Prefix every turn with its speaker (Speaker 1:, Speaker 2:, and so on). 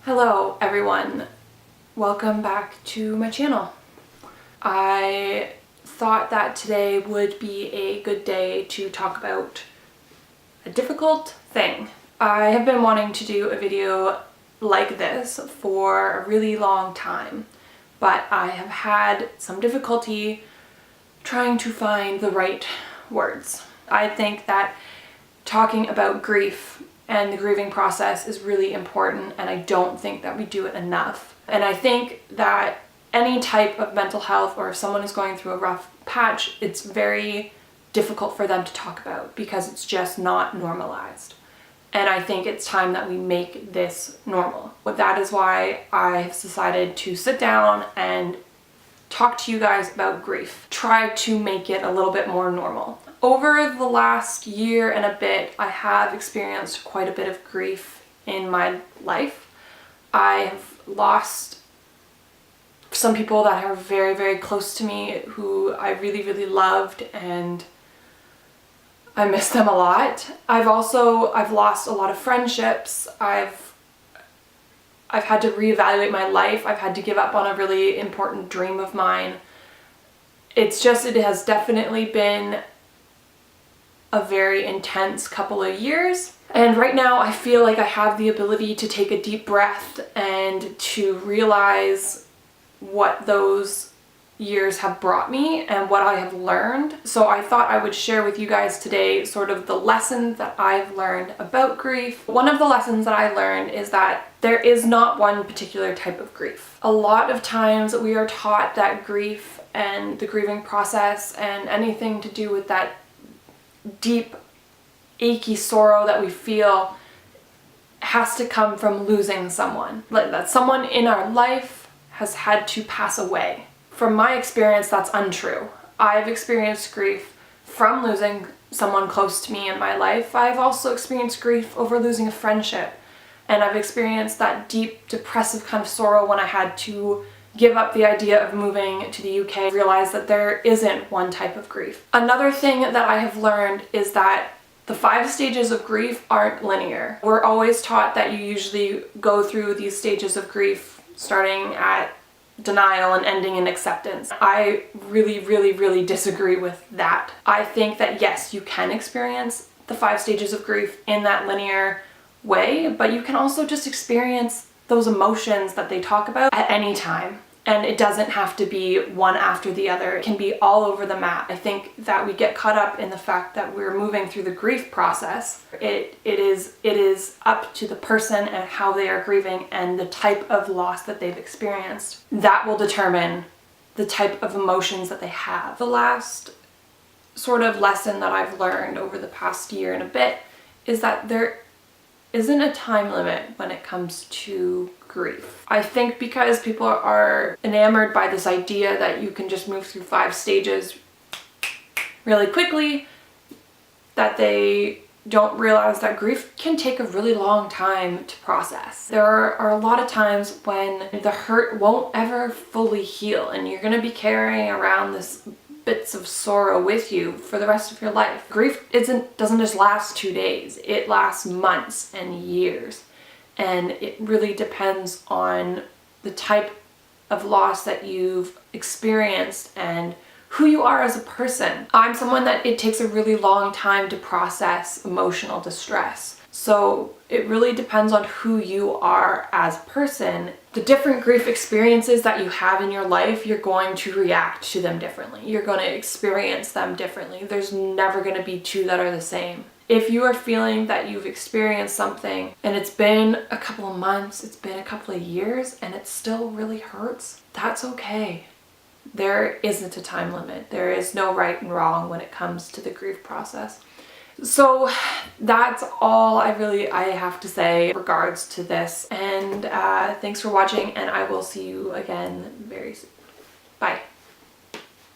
Speaker 1: Hello everyone, welcome back to my channel. I thought that today would be a good day to talk about a difficult thing. I have been wanting to do a video like this for a really long time, but I have had some difficulty trying to find the right words. I think that talking about grief and the grieving process is really important, and I don't think that we do it enough. And I think that any type of mental health, or if someone is going through a rough patch, it's very difficult for them to talk about because it's just not normalized. And I think it's time that we make this normal. But that is why I've decided to sit down and talk to you guys about grief. Try to make it a little bit more normal. Over the last year and a bit, I have experienced quite a bit of grief in my life. I have lost some people that are very, very close to me who I really, really loved, and I miss them a lot. I've lost a lot of friendships. I've had to reevaluate my life. I've had to give up on a really important dream of mine. It has definitely been a very intense couple of years. And right now I feel like I have the ability to take a deep breath and to realize what those years have brought me and what I have learned. So I thought I would share with you guys today sort of the lessons that I've learned about grief. One of the lessons that I learned is that there is not one particular type of grief. A lot of times we are taught that grief and the grieving process and anything to do with that deep, achy sorrow that we feel has to come from losing someone. Like that someone in our life has had to pass away. From my experience, that's untrue. I've experienced grief from losing someone close to me in my life. I've also experienced grief over losing a friendship. And I've experienced that deep, depressive kind of sorrow when I had to give up the idea of moving to the UK, realize that there isn't one type of grief. Another thing that I have learned is that the 5 stages of grief aren't linear. We're always taught that you usually go through these stages of grief starting at denial and ending in acceptance. I really, really, really disagree with that. I think that yes, you can experience the 5 stages of grief in that linear way, but you can also just experience those emotions that they talk about at any time. And it doesn't have to be one after the other. It can be all over the map. I think that we get caught up in the fact that we're moving through the grief process. It is up to the person and how they are grieving and the type of loss that they've experienced. That will determine the type of emotions that they have. The last sort of lesson that I've learned over the past year and a bit is that there isn't a time limit when it comes to grief. I think because people are enamored by this idea that you can just move through 5 stages really quickly, that they don't realize that grief can take a really long time to process. There are a lot of times when the hurt won't ever fully heal, and you're going to be carrying around this bits of sorrow with you for the rest of your life. Grief doesn't just last 2 days. It lasts months and years. And it really depends on the type of loss that you've experienced and who you are as a person. I'm someone that it takes a really long time to process emotional distress. So it really depends on who you are as a person. The different grief experiences that you have in your life, you're going to react to them differently. You're going to experience them differently. There's never going to be 2 that are the same. If you are feeling that you've experienced something and it's been a couple of months, it's been a couple of years, and it still really hurts, that's okay. There isn't a time limit. There is no right and wrong when it comes to the grief process. So that's all I have to say in regards to this. And thanks for watching, and I will see you again very soon. Bye.